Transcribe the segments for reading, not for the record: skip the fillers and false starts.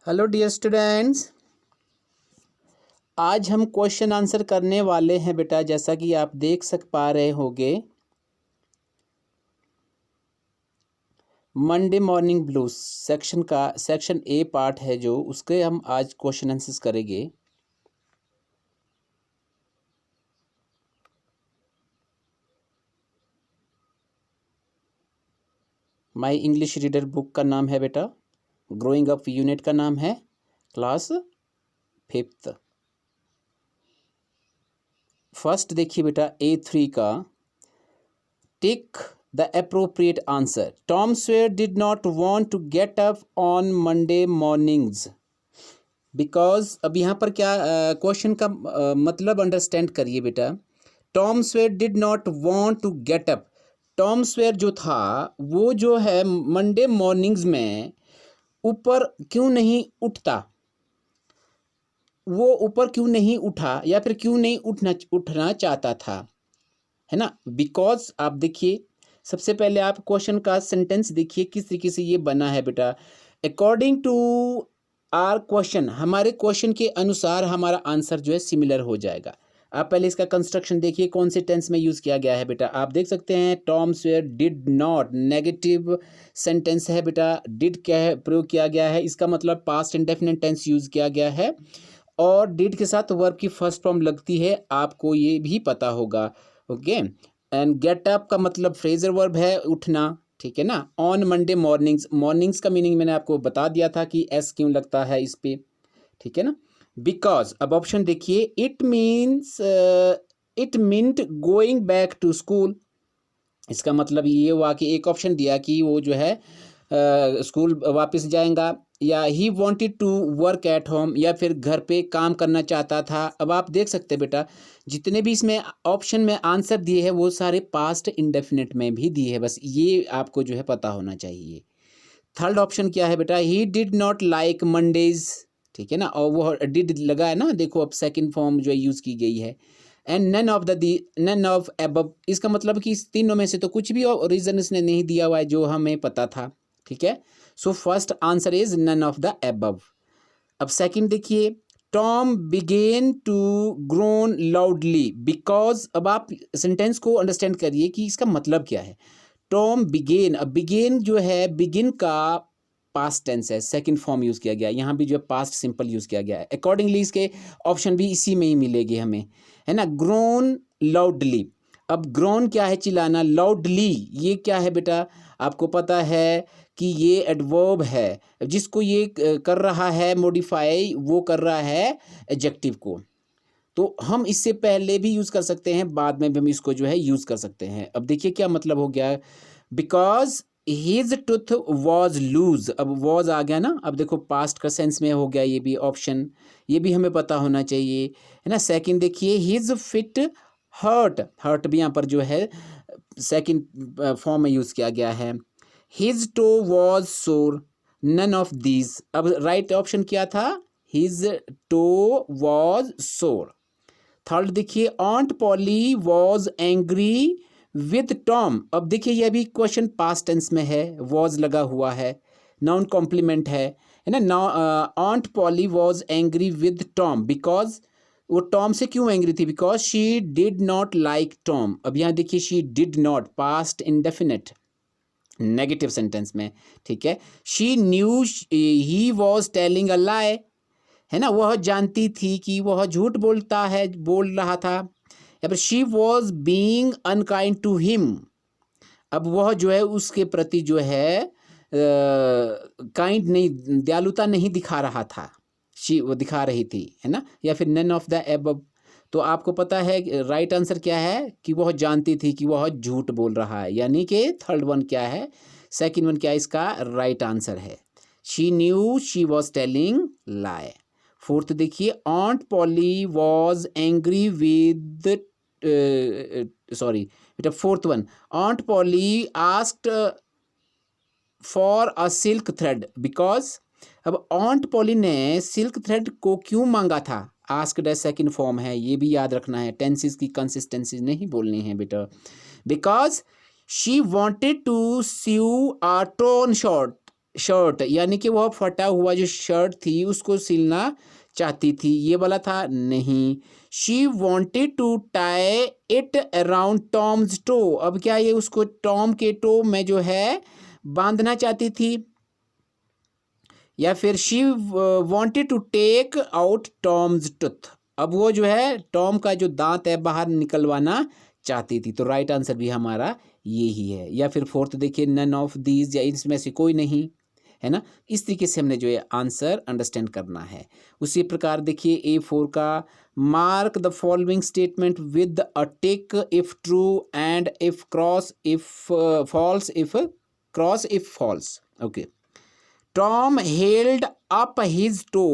Hello dear students. आज हम question answer करने वाले हैं बेटा। जैसा कि आप देख पा रहे होंगे, Monday morning blues section A part है जो उसके हम आज क्वेश्चन आंसर्स करेंगे। माय इंग्लिश रीडर बुक का नाम है बेटा ग्रोइंग अप, यूनिट का नाम है क्लास 5th। फर्स्ट देखिए बेटा A3 का, टिक the appropriate answer. Tom Sawyer did not want to get up on Monday mornings because अब यहाँ पर क्या क्वेश्चन का मतलब अंडरस्टैंड करिए बेटा। Tom Sawyer did not want to get up. Tom Sawyer जो था वो जो है मंडे मॉर्निंग्स में ऊपर क्यों नहीं उठता, वो ऊपर क्यों नहीं उठा या फिर क्यों नहीं उठना चाहता था, है ना। बिकॉज आप देखिए, सबसे पहले आप क्वेश्चन का सेंटेंस देखिए किस तरीके से ये बना है बेटा। अकॉर्डिंग टू आर क्वेश्चन, हमारे क्वेश्चन के अनुसार हमारा आंसर जो है सिमिलर हो जाएगा। आप पहले इसका कंस्ट्रक्शन देखिए कौन से टेंस में यूज़ किया गया है बेटा। आप देख सकते हैं Tom Sawyer did not, negative sentence है बेटा। डिड क्या है प्रयोग किया गया है, इसका मतलब पास्ट इंडेफिनिट टेंस यूज़ किया गया है और डिड के साथ वर्ब की फर्स्ट फॉर्म लगती है, आपको ये भी पता होगा। ओके, एंड गेट अप का मतलब फ्रेजर वर्ब है, उठना, ठीक है ना। ऑन मंडे मॉर्निंग्स, मॉर्निंग्स का मीनिंग मैंने आपको बता दिया था कि एस क्यों लगता है इस पे, ठीक है ना। बिकॉज, अब ऑप्शन देखिए, it means it meant going back to school. इसका मतलब ये हुआ कि एक ऑप्शन दिया कि वो जो है स्कूल वापस जाएगा, या he wanted to work at home, या फिर घर पे काम करना चाहता था। अब आप देख सकते हैं बेटा जितने भी इसमें ऑप्शन में आंसर दिए हैं वो सारे पास्ट इंडेफिनिट में भी दिए हैं, बस ये आपको जो है पता होना चाहिए। थर्ड ऑप्शन क्या है बेटा, he did not like Mondays, ठीक है ना, और वो डिड लगा है ना, देखो अब सेकंड फॉर्म जो है यूज़ की गई है। एंड नन ऑफ एबव, इसका मतलब कि इस तीनों में से तो कुछ भी रीजन इसने नहीं दिया हुआ है जो हमें पता था, ठीक है। So first answer is none of the above. अब सेकंड देखिए, Tom began to groan loudly because, अब आप सेंटेंस को अंडरस्टैंड करिए कि इसका मतलब क्या है। टॉम बिगेन, अब बिगेन जो है बिगिन का पास्ट टेंस है, सेकंड फॉर्म यूज किया गया, यहाँ भी जो है पास्ट सिंपल यूज किया गया है। अकॉर्डिंगली इसके ऑप्शन भी इसी में ही मिलेगी हमें, है ना। ग्रोन लाउडली, अब ग्रोन क्या है चिल्लाना, लाउडली ये क्या है बेटा, आपको पता है कि ये एडवर्ब है, जिसको ये कर रहा है मॉडिफाई, वो कर रहा है एडजेक्टिव को। तो हम इससे पहले भी यूज़ कर सकते हैं, बाद में भी हम इसको जो है यूज़ कर सकते हैं। अब देखिए क्या मतलब हो गया, because his tooth was loose, अब वॉज आ गया ना। अब देखो पास्ट का सेंस में हो गया ये भी ऑप्शन, ये भी हमें पता होना चाहिए, है ना। सेकंड देखिए, हिज फिट हर्ट, हर्ट भी यहाँ पर जो है सेकंड फॉर्म में यूज़ किया गया है। हिज टो वॉज सोर, नन ऑफ दीज, अब राइट ऑप्शन क्या था, हिज टो वॉज सोर। थर्ड देखिए, aunt Polly was angry with Tom, अब देखिए यह भी क्वेश्चन पास्ट टेंस में है, वॉज लगा हुआ है, नाउन कॉम्प्लीमेंट है ना। Aunt Polly was angry with Tom because, वो टॉम से क्यों एंग्री थी, because she did not like Tom. अब यहाँ देखिए she did not, past indefinite negative sentence में, ठीक है। She knew he was telling a lie, है ना, वह जानती थी कि वह झूठ बोल रहा था। या फिर she was being unkind to him, अब वह जो है उसके प्रति जो है काइंड नहीं, दयालुता नहीं दिखा रहा था, शी वो दिखा रही थी, है ना। या फिर नन ऑफ द एबव, तो आपको पता है राइट आंसर क्या है कि वह जानती थी कि वह झूठ बोल रहा है, यानी कि थर्ड वन क्या है, सेकंड वन क्या है, इसका राइट आंसर है, she knew she was telling lie. Fourth देखिए, aunt Polly was angry with, sorry बेटा fourth one, aunt Polly asked for a silk thread because, अब ऑन्ट पॉली ने सिल्क थ्रेड को क्यों मांगा था, आस्क्ड सेकंड फॉर्म है, ये भी याद रखना है, टेंसेस की कंसिस्टेंसी नहीं बोलनी है बेटा। Because she wanted to sew a torn short, shirt, यानी कि वह फटा हुआ जो शर्ट थी उसको सिलना चाहती थी, ये वाला था नहीं। She wanted to tie it around Tom's toe, अब क्या ये उसको टॉम के टो में जो है बांधना चाहती थी। या फिर she wanted to take out Tom's tooth, अब वो जो है टॉम का जो दांत है बाहर निकलवाना चाहती थी। तो राइट आंसर भी हमारा यही है। या फिर फोर्थ देखिए, नन ऑफ दीज, या इसमें से कोई नहीं, है ना। इस तरीके से हमने जो है आंसर अंडरस्टैंड करना है। उसी प्रकार देखिए A4 का, mark the following statement with a tick if true and if cross if false, if cross if false. Okay, Tom held up his toe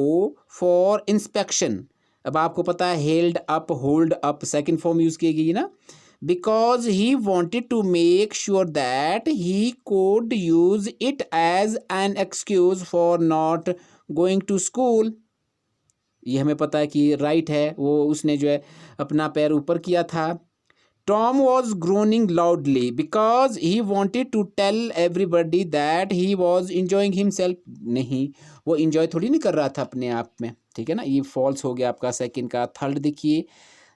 for inspection, अब आपको पता है held up, hold up second form use की गई ना, because he wanted to make sure that he could use it as an excuse for not going to school। ये हमें पता है कि राइट है, वो उसने जो है अपना पैर ऊपर किया था। Tom was groaning loudly because he wanted to tell everybody that he was enjoying himself। नहीं, वो enjoy थोड़ी नहीं कर रहा था अपने आप में, ठीक है ना। ये false हो गया आपका सेकंड का। थर्ड देखिए,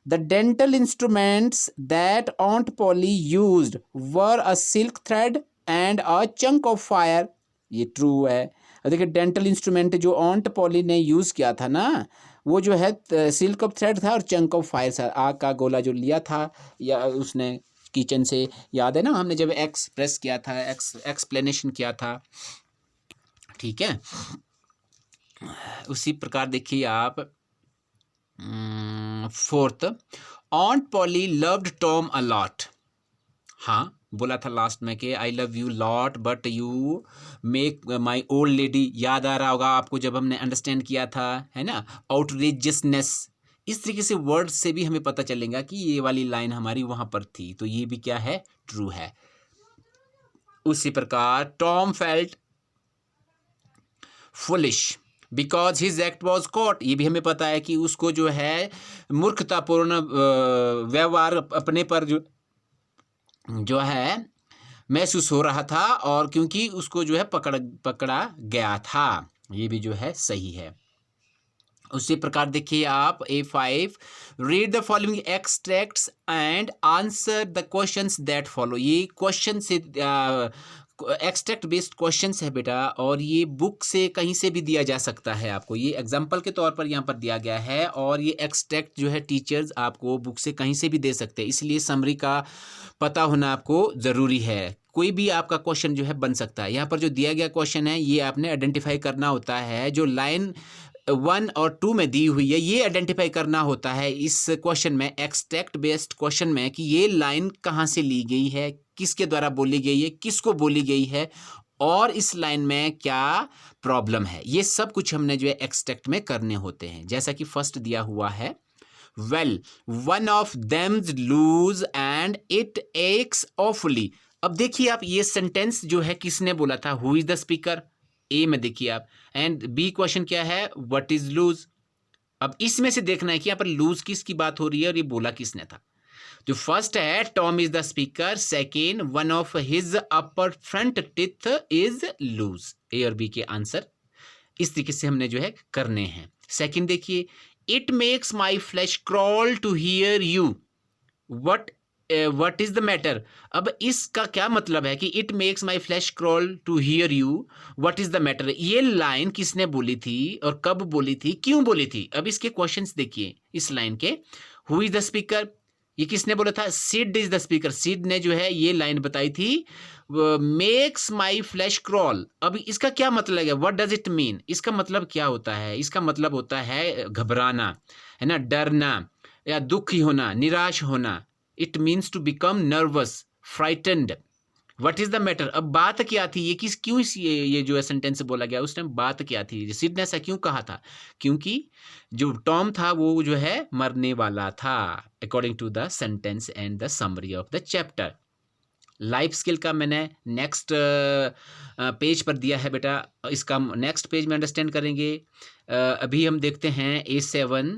the dental instruments that Aunt Polly used were a silk thread and a chunk of fire। ये ट्रू है। और देखिए डेंटल इंस्ट्रूमेंट जो ऑन्ट पॉली ने यूज़ किया था ना, वो जो है सिल्क ऑफ थ्रेड था और चंक ऑफ फायर था, आग का गोला जो लिया था या उसने किचन से, याद है ना हमने जब एक्सप्रेस किया था, एक्सप्लेनेशन किया था, ठीक है। उसी प्रकार देखिए आप fourth, ऑन्ट poly loved Tom a lot. हाँ, बोला था लास्ट में कि I love you lot but you make my old lady, याद आ रहा होगा आपको जब हमने अंडरस्टैंड किया था, है ना, आउटरेजियसनेस। इस तरीके से वर्ड से भी हमें पता चलेगा कि ये वाली लाइन हमारी वहां पर थी, तो ये भी क्या है, ट्रू है। उसी प्रकार Tom felt foolish because his act was caught, ये भी हमें पता है कि उसको जो है मूर्खतापूर्ण व्यवहार अपने पर जो है महसूस हो रहा था, और क्योंकि उसको जो है पकड़ा गया था, ये भी जो है सही है। उसी प्रकार देखिए आप A5, read the following extracts and answer the questions that follow. ये क्वेश्चन से एक्सट्रैक्ट बेस्ड क्वेश्चंस है बेटा, और ये बुक से कहीं से भी दिया जा सकता है आपको, ये एग्जांपल के तौर पर यहाँ पर दिया गया है, और ये एक्सट्रैक्ट जो है टीचर्स आपको बुक से कहीं से भी दे सकते हैं, इसलिए समरी का पता होना आपको ज़रूरी है। कोई भी आपका क्वेश्चन जो है बन सकता है। यहाँ पर जो दिया गया क्वेश्चन है ये आपने आइडेंटिफाई करना होता है, जो लाइन 1 और 2 में दी हुई है ये आइडेंटिफाई करना होता है इस क्वेश्चन में, एक्सट्रैक्ट बेस्ड क्वेश्चन में, कि ये लाइन कहाँ से ली गई है, किसके द्वारा बोली गई है, किसको बोली गई है, और इस लाइन में क्या प्रॉब्लम है। ये सब कुछ हमने जो है एक्सट्रैक्ट में करने होते हैं। जैसा कि फर्स्ट दिया हुआ है, well one of them's loose and it aches awfully. अब देखिए आप, ये सेंटेंस जो है किसने बोला था, हु इज द स्पीकर, ए में देखिए आप, एंड बी क्वेश्चन क्या है, व्हाट इज लूज। अब इसमें से देखना है कि यहाँ पर लूज किसकी बात हो रही है और ये बोला किसने था। जो फर्स्ट है Tom is the speaker, second one of his upper front teeth is loose. A और बी के आंसर इस तरीके से हमने जो है करने हैं। सेकेंड देखिए, it makes my flesh crawl to hear you, what is the matter. अब इसका क्या मतलब है कि it makes my flesh crawl to hear you, what is the matter, ये लाइन किसने बोली थी और कब बोली थी, क्यों बोली थी। अब इसके क्वेश्चंस देखिए इस लाइन के, हु इज द स्पीकर, ये किसने बोला था, Sid is the speaker, Sid ने जो है ये लाइन बताई थी, मेक्स माई फ्लैश क्रॉल। अब इसका क्या मतलब है, व्हाट डज इट मीन, इसका मतलब क्या होता है, इसका मतलब होता है घबराना, है ना, डरना या दुखी होना, निराश होना। It means to become nervous, frightened. What is the matter, अब बात क्या थी, ये किस क्यों ये जो है सेंटेंस बोला गया, उस टाइम बात क्या थी, सिड ने ऐसा क्यों कहा था, क्योंकि जो टॉम था वो जो है मरने वाला था, according to the sentence and the summary of the chapter. Life skill का मैंने नेक्स्ट पेज पर दिया है बेटा, इसका नेक्स्ट पेज में अंडरस्टैंड करेंगे। अभी हम देखते हैं A7,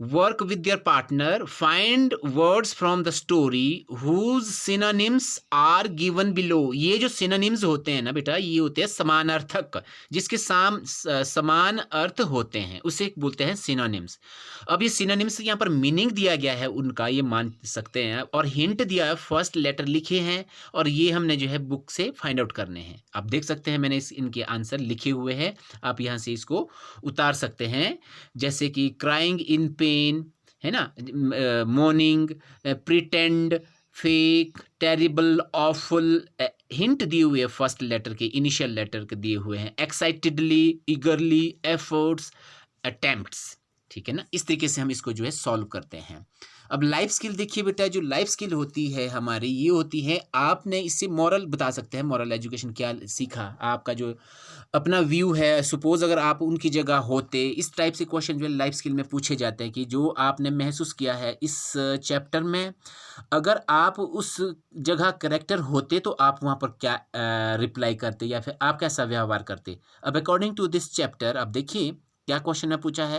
work with your partner, find words from the story whose synonyms are given below. ये जो सिनोनिम्स होते हैं ना बेटा, ये होते हैं समानार्थक, जिसके समान अर्थ होते हैं, उसे बोलते हैं सिनोनिम्स। अब ये सिनोनिम्स यहाँ पर मीनिंग दिया गया है उनका, ये मान सकते हैं, और हिंट दिया है, फर्स्ट लेटर लिखे हैं, और ये हमने जो है बुक से फाइंड आउट करने हैं। आप देख सकते हैं मैंने इनके आंसर लिखे हुए हैं, आप यहाँ से इसको उतार सकते हैं, जैसे कि क्राइंग इन पेन, है ना, morning, pretend, fake, terrible, awful, hint दिए हुए हैं फर्स्ट लेटर के, इनिशियल लेटर के दिए हुए हैं, एक्साइटेडली, ईगरली, एफर्ट्स, अटेम्प्ट्स। ठीक है ना, इस तरीके से हम इसको जो है सॉल्व करते हैं। अब लाइफ स्किल देखिए बेटा, जो लाइफ स्किल होती है हमारी, ये होती है, आपने इससे मॉरल बता सकते हैं, मॉरल एजुकेशन क्या सीखा, आपका जो अपना व्यू है। सपोज अगर आप उनकी जगह होते, इस टाइप से क्वेश्चन जो है लाइफ स्किल में पूछे जाते हैं कि जो आपने महसूस किया है इस चैप्टर में, अगर आप उस जगह करेक्टर होते तो आप वहाँ पर क्या रिप्लाई करते, या फिर आप कैसा व्यवहार करते। अब अकॉर्डिंग टू दिस चैप्टर आप देखिए क्या क्वेश्चन ने पूछा है,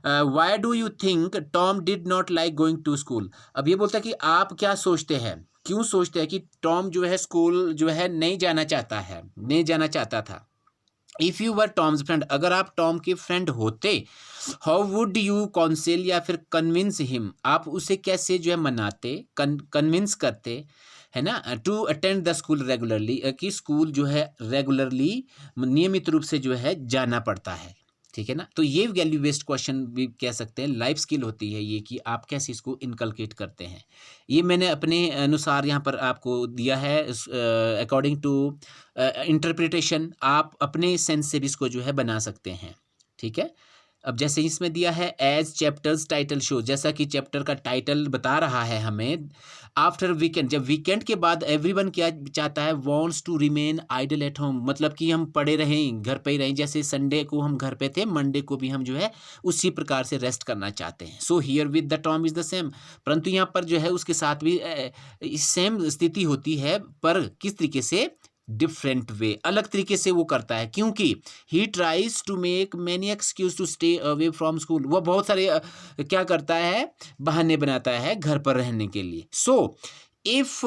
why do you think Tom did not like going to school. अब ये बोलता है कि आप क्या सोचते हैं, क्यों सोचते हैं कि टॉम जो है स्कूल जो है नहीं जाना चाहता था। If you were Tom's friend, अगर आप टॉम के फ्रेंड होते, हाउ वुड यू काउंसिल या फिर कन्विंस हिम, आप उसे कैसे जो है मनाते, कन्विंस करते, है ना, to attend the school regularly, कि स्कूल जो है रेगुलरली, नियमित रूप से जो है जाना पड़ता है। ठीक है ना, तो ये वैल्यू बेस्ड क्वेश्चन भी कह सकते हैं, लाइफ स्किल होती है ये, कि आप कैसे इसको इनकलकेट करते हैं। ये मैंने अपने अनुसार यहाँ पर आपको दिया है, अकॉर्डिंग टू इंटरप्रिटेशन, आप अपने सेंस से भी इसको जो है बना सकते हैं। ठीक है, अब जैसे इसमें दिया है एज चैप्टर्स टाइटल शो, जैसा कि चैप्टर का टाइटल बता रहा है हमें, आफ्टर वीकेंड, जब वीकेंड के बाद एवरीवन क्या चाहता है, wants to remain idle at home, मतलब कि हम पड़े रहें, घर पे ही रहें, जैसे संडे को हम घर पे थे, मंडे को भी हम जो है उसी प्रकार से रेस्ट करना चाहते हैं। So here with the Tom is the same, परंतु यहाँ पर जो है उसके साथ भी सेम स्थिति होती है, पर किस तरीके से, डिफरेंट वे, अलग तरीके से वो करता है, क्योंकि he tries to make many excuse to stay away from school, वो बहुत सारे क्या करता है, बहाने बनाता है घर पर रहने के लिए। So if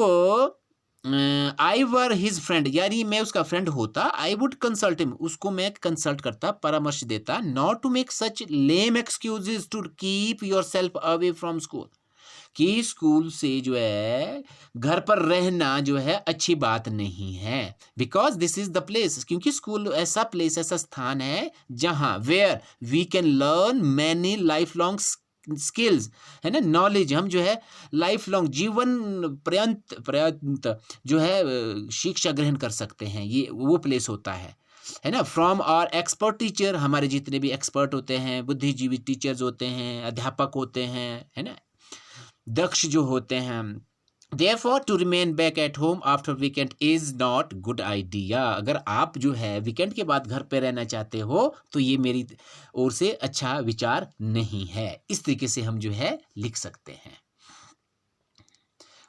I were his friend, यानी मैं उसका फ्रेंड होता, आई वुड कंसल्ट हिम, उसको मैं कंसल्ट करता, परामर्श देता, not to make such lame excuses to keep your self away from school, कि स्कूल से जो है घर पर रहना जो है अच्छी बात नहीं है, because this is the place, क्योंकि स्कूल ऐसा प्लेस, ऐसा स्थान है जहाँ where we can learn many life long skills, है ना, नॉलेज, हम जो है लाइफ लॉन्ग, जीवन पर्यंत जो है शिक्षा ग्रहण कर सकते हैं, ये वो प्लेस होता है ना। फ्रॉम आवर एक्सपर्ट टीचर, हमारे जितने भी एक्सपर्ट होते हैं, बुद्धिजीवी टीचर्स होते हैं, अध्यापक होते हैं, है ना, दक्ष जो होते हैं, therefore to remain back at home after weekend is not good idea, अगर आप जो है वीकेंड के बाद घर पे रहना चाहते हो तो ये मेरी ओर से अच्छा विचार नहीं है। इस तरीके से हम जो है लिख सकते हैं।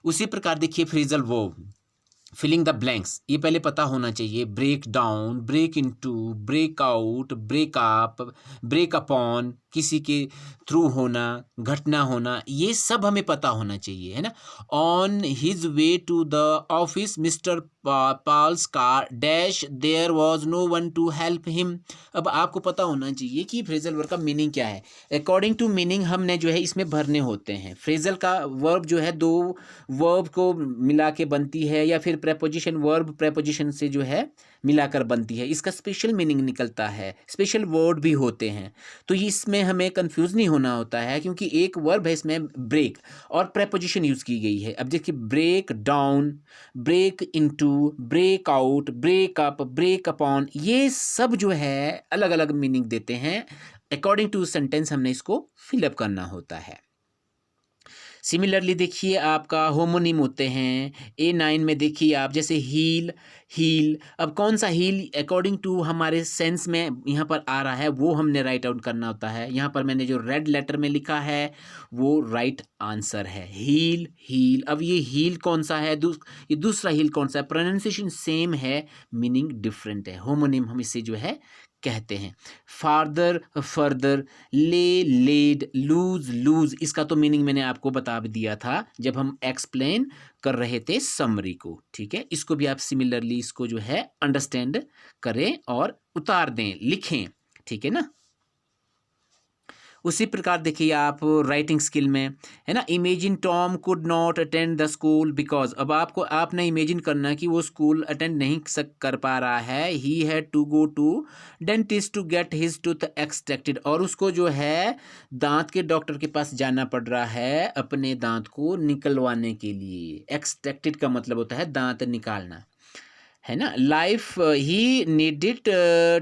उसी प्रकार देखिए phrasal verb, filling the blanks, ये पहले पता होना चाहिए, break down, break into, break out, break up, break upon, किसी के थ्रू होना, घटना होना, ये सब हमें पता होना चाहिए, है ना। On his way to the office Mr Paul's car dash there was no one to help him. अब आपको पता होना चाहिए कि फ्रेजल वर्ब का मीनिंग क्या है। अकॉर्डिंग टू मीनिंग हमने जो है इसमें भरने होते हैं। फ्रेजल का वर्ब जो है दो वर्ब को मिला के बनती है, या फिर प्रेपोजिशन वर्ब प्रेपोजिशन से जो है मिलाकर बनती है, इसका स्पेशल मीनिंग निकलता है, स्पेशल वर्ड भी होते हैं। तो इसमें हमें कंफ्यूज नहीं होना होता है, क्योंकि एक वर्ब है इसमें ब्रेक, और प्रेपोजिशन यूज़ की गई है। अब देखिए break down, break into, break out, break up, break upon, ये सब जो है अलग अलग मीनिंग देते हैं। अकॉर्डिंग टू सेंटेंस हमने इसको फिलअप करना होता है। सिमिलरली देखिए आपका होमोनिम होते हैं। A9 में देखिए आप, जैसे हील, हील, अब कौन सा हील अकॉर्डिंग टू हमारे सेंस में यहाँ पर आ रहा है वो हमने राइट आउट करना होता है। यहाँ पर मैंने जो रेड लेटर में लिखा है वो राइट आंसर है, हील, हील। अब ये हील कौन सा है, ये दूसरा हील कौन सा है, प्रोनाउंसिएशन सेम है, मीनिंग डिफरेंट है, होमोनिम हम इसे जो है कहते हैं। फार्दर, फर्दर, ले, लेड, लूज, लूज, इसका तो मीनिंग मैंने आपको बता दिया था जब हम एक्सप्लेन कर रहे थे समरी को। ठीक है, इसको भी आप सिमिलरली इसको जो है अंडरस्टैंड करें और उतार दें, लिखें। ठीक है ना। उसी प्रकार देखिए आप राइटिंग स्किल में, है ना, imagine Tom could not attend the school because, अब आपने इमेजिन करना कि वो स्कूल अटेंड नहीं कर पा रहा है। He had to go to dentist to get his tooth extracted, और उसको जो है दांत के डॉक्टर के पास जाना पड़ रहा है अपने दांत को निकलवाने के लिए। एक्सट्रैक्टेड का मतलब होता है दांत निकालना, है ना। Life he needed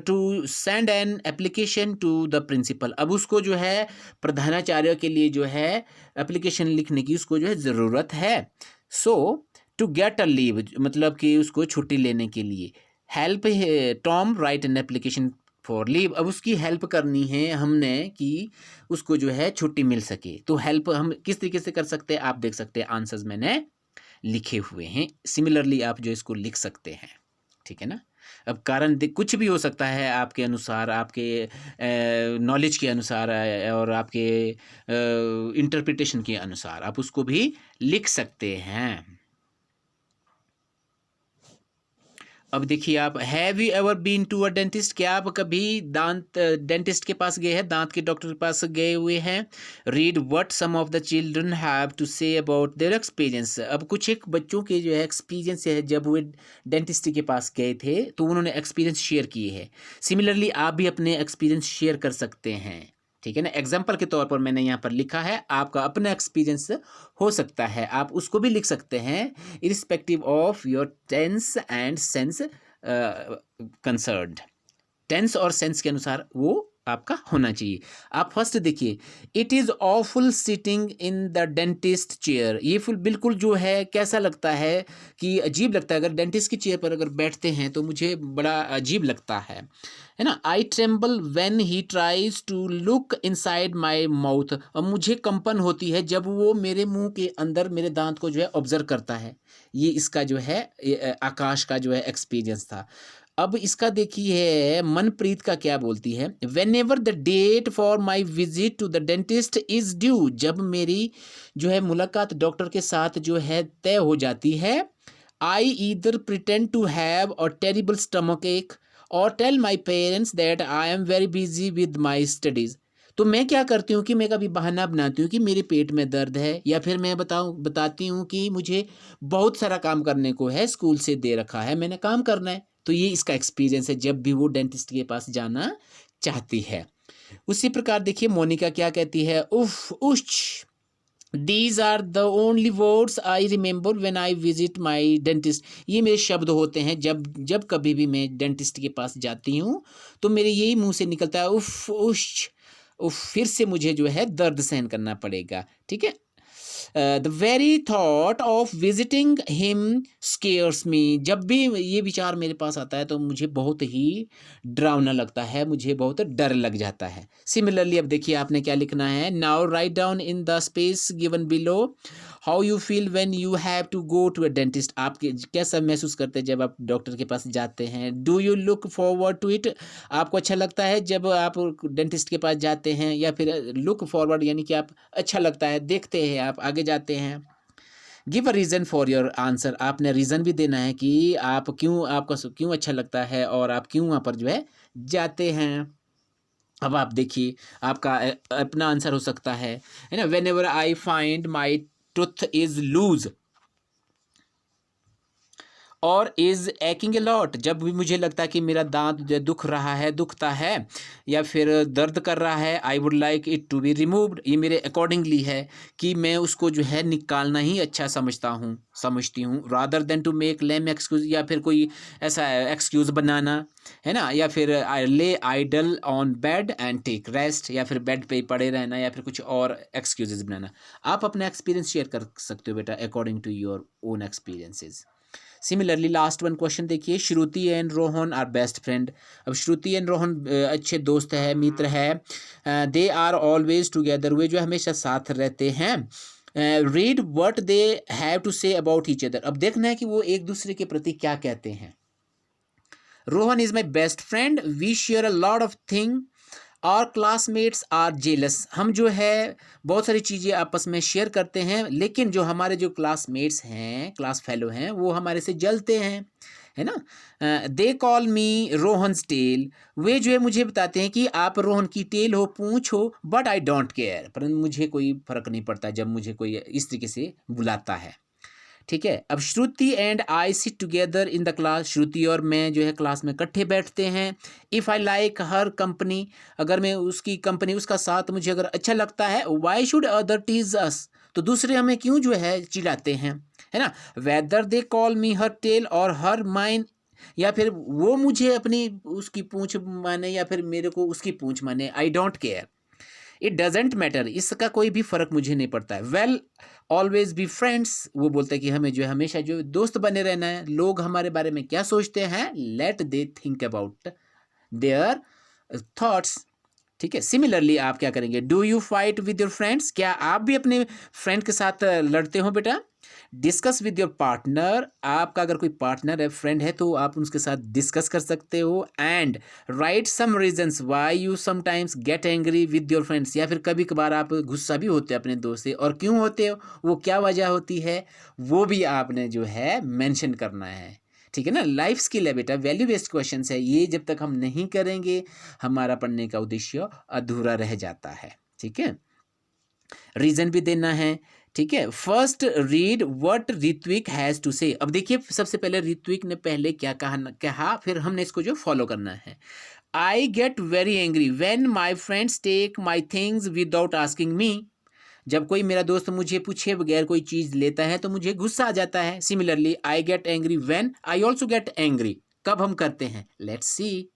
to send an application to the principal, अब उसको जो है प्रधानाचार्य के लिए जो है एप्लीकेशन लिखने की उसको जो है ज़रूरत है। सो टू गेट अ लीव, मतलब कि उसको छुट्टी लेने के लिए। Help Tom right an application for leave, अब उसकी हेल्प करनी है हमने कि उसको जो है छुट्टी मिल सके। तो हेल्प हम किस तरीके से कर सकते हैं, आप देख सकते हैं आंसर्स मैंने लिखे हुए हैं। सिमिलरली आप जो इसको लिख सकते हैं। ठीक है ना। अब कारण कुछ भी हो सकता है आपके अनुसार, आपके नॉलेज के अनुसार और आपके इंटरप्रिटेशन के अनुसार आप उसको भी लिख सकते हैं। अब देखिए आप, have you ever been to a dentist, क्या आप कभी दांत डेंटिस्ट के पास गए हैं, दांत के डॉक्टर के पास गए हुए हैं। Read what some of the children have to say about their experience, अब कुछ एक बच्चों के जो है एक्सपीरियंस है जब वो डेंटिस्ट के पास गए थे तो उन्होंने एक्सपीरियंस शेयर किए हैं। सिमिलरली आप भी अपने एक्सपीरियंस शेयर कर सकते हैं। ठीक है ना। एग्जाम्पल के तौर पर मैंने यहाँ पर लिखा है, आपका अपना एक्सपीरियंस हो सकता है, आप उसको भी लिख सकते हैं irrespective of your tense and sense concerned. Tense और सेंस के अनुसार वो आपका होना चाहिए। आप फर्स्ट देखिए, it is awful sitting in the dentist chair, ये फुल बिल्कुल जो है कैसा लगता है कि अजीब लगता है, अगर डेंटिस्ट की चेयर पर अगर बैठते हैं तो मुझे बड़ा अजीब लगता है ना। I tremble when he tries to look inside my mouth, और मुझे कंपन होती है जब वो मेरे मुंह के अंदर मेरे दांत को जो है ऑब्जर्व करता है। ये इसका जो है आकाश का जो है एक्सपीरियंस था। अब इसका देखिए मनप्रीत का क्या बोलती है, whenever the date for my visit to the dentist is due, जब मेरी जो है मुलाकात डॉक्टर के साथ जो है तय हो जाती है, I either pretend to have a terrible stomach ache or tell my parents that I am very busy with my studies, तो मैं क्या करती हूँ कि मैं कभी बहाना बनाती हूँ कि मेरे पेट में दर्द है, या फिर मैं बताती हूँ कि मुझे बहुत सारा काम करने को है, स्कूल से दे रखा है, मैंने काम करना है। तो ये इसका एक्सपीरियंस है जब भी वो डेंटिस्ट के पास जाना चाहती है। उसी प्रकार देखिए मोनिका क्या कहती है, उफ उश, these are the only words I remember when I visit my dentist, ये मेरे शब्द होते हैं जब जब कभी भी मैं डेंटिस्ट के पास जाती हूँ तो मेरे यही मुंह से निकलता है, उफ उश, उफ, फिर से मुझे जो है दर्द सहन करना पड़ेगा। ठीक है। The very thought of visiting him scares me, जब भी ये विचार मेरे पास आता है तो मुझे बहुत ही डरावना लगता है, मुझे बहुत डर लग जाता है। सिमिलरली अब देखिए आपने क्या लिखना है, now write down in the space given below how you feel when you have to go to a dentist, आप कैसा महसूस करते हैं जब आप डॉक्टर के पास जाते हैं। Do you look forward to it, आपको अच्छा लगता है जब आप डेंटिस्ट के पास जाते हैं, या फिर लुक फॉरवर्ड यानी कि आप अच्छा लगता है, देखते हैं, आप आगे जाते हैं। Give a reason for your answer, आपने रीज़न भी देना है कि आप क्यों, आपको क्यों अच्छा लगता है और आप क्यों वहाँ पर जो है जाते हैं। अब आप देखिए आपका अपना आंसर हो सकता है ना, whenever I find my tooth is loose और इज़ एकिंग ए लॉट, जब भी मुझे लगता है कि मेरा दांत जो दुख रहा है, दुखता है या फिर दर्द कर रहा है, I would like it to be removed, ये मेरे अकॉर्डिंगली है कि मैं उसको जो है निकालना ही अच्छा समझती हूँ, rather than to make lame excuse, या फिर कोई ऐसा एक्सक्यूज़ बनाना, है ना, या फिर I lie idle on bed and take rest, या फिर बेड पे ही पड़े रहना, या फिर कुछ और एक्सक्यूजेज बनाना। आप अपना एक्सपीरियंस शेयर कर सकते हो बेटा according to your own experiences. Similarly last one question देखिए, Shruti and Rohan are best friend, अब श्रुति एंड रोहन अच्छे दोस्त है, मित्र है। दे आर ऑलवेज टुगेदर, वे जो हमेशा साथ रहते हैं। Read what they have to say about each other, अब देखना है कि वो एक दूसरे के प्रति क्या कहते हैं। Rohan is my best friend, we share a lot of thing, और क्लासमेट्स आर जेलस। हम जो है बहुत सारी चीज़ें आपस में शेयर करते हैं, लेकिन जो हमारे जो क्लासमेट्स हैं, क्लास फेलो हैं, वो हमारे से जलते हैं, है ना। They call me Rohan's tail, वे जो है मुझे बताते हैं कि आप रोहन की टेल हो, पूंछ हो, बट आई डोंट केयर, परंतु मुझे कोई फ़र्क नहीं पड़ता जब मुझे कोई इस तरीके से बुलाता है। ठीक है। अब Shruti and I sit together in the class, Shruti और मैं जो है क्लास में इकट्ठे बैठते हैं। If I like her company, अगर मैं उसकी कंपनी, उसका साथ मुझे अगर अच्छा लगता है, वाई शुड अदर टीज अस, तो दूसरे हमें क्यों जो है चिढ़ाते हैं, है ना। Whether they call me her tail or her mine, या फिर वो मुझे अपनी उसकी पूंछ माने या फिर मेरे को उसकी पूंछ माने, I don't care, it doesn't matter, इसका कोई भी फ़र्क मुझे नहीं पड़ता है। वेल ऑलवेज बी फ्रेंड्स, वो बोलते हैं कि हमें जो है हमेशा जो दोस्त बने रहना है। लोग हमारे बारे में क्या सोचते हैं, let they think about their thoughts. ठीक है। सिमिलरली आप क्या करेंगे, do you fight with your friends, क्या आप भी अपने फ्रेंड के साथ लड़ते हो बेटा। डिस्कस विद योर पार्टनर, आपका अगर कोई पार्टनर है, फ्रेंड है, तो आप उसके साथ डिस्कस कर सकते हो। And write some reasons why you sometimes get angry with your friends, या फिर कभी कभार आप गुस्सा भी होते हैं अपने दोस्त से, और क्यों होते हो, वो क्या वजह होती है, वो भी आपने जो है मेंशन करना है। ठीक है ना। लाइफ स्किल है बेटा, वैल्यू बेस्ड क्वेश्चंस है ये, जब तक हम नहीं करेंगे हमारा पढ़ने का उद्देश्य अधूरा रह जाता है। ठीक है। रीजन भी देना है। ठीक है। First read what Ritvik has to say. अब देखिए सबसे पहले ऋत्विक ने पहले क्या कहा, फिर हमने इसको जो फॉलो करना है। I get very angry when my friends take my things without asking me, जब कोई मेरा दोस्त मुझे पूछे बगैर कोई चीज़ लेता है तो मुझे गुस्सा आ जाता है। Similarly I get angry when I also get angry, कब हम करते हैं, लेट्स सी।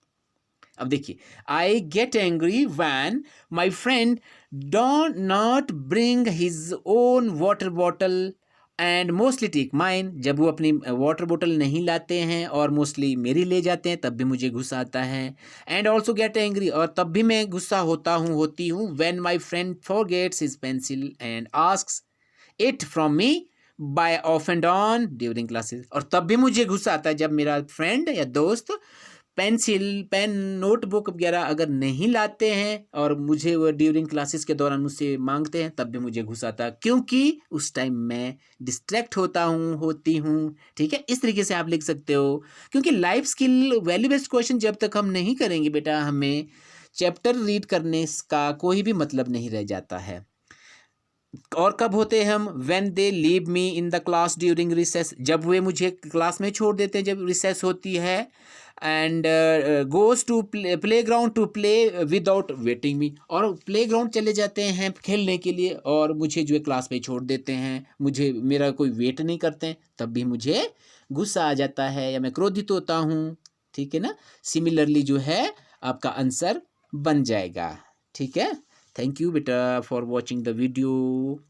अब देखिए, I get angry when my friend don't not bring his own water bottle and mostly take mine, जब वो अपनी वाटर बॉटल नहीं लाते हैं और मोस्टली मेरी ले जाते हैं, तब भी मुझे गुस्सा आता है। एंड ऑल्सो गेट एंग्री, और तब भी मैं गुस्सा होती हूँ when my friend forgets his pencil and asks it from me by off and on during classes, और तब भी मुझे गुस्सा आता है जब मेरा फ्रेंड या दोस्त पेंसिल, पेन, नोटबुक वगैरह अगर नहीं लाते हैं और मुझे वो ड्यूरिंग क्लासेस के दौरान मुझसे मांगते हैं, तब भी मुझे गुस्सा आता है, क्योंकि उस टाइम मैं डिस्ट्रैक्ट होती हूँ। ठीक है। इस तरीके से आप लिख सकते हो, क्योंकि life skill value based question जब तक हम नहीं करेंगे बेटा, हमें चैप्टर रीड करने का कोई भी मतलब नहीं रह जाता है। और कब होते हैं हम, when they leave me in the class during recess, जब वे मुझे क्लास में छोड़ देते हैं जब रिसेस होती है। And goes to play ground to play without waiting me, और प्ले ग्राउंड चले जाते हैं खेलने के लिए और मुझे जो है क्लास में छोड़ देते हैं, मुझे मेरा कोई वेट नहीं करते हैं, तब भी मुझे गुस्सा आ जाता है या मैं क्रोधित होता हूँ। ठीक है ना। सिमिलरली जो है आपका आंसर बन जाएगा। ठीक है। थैंक यू बेटा फॉर वॉचिंग द वीडियो।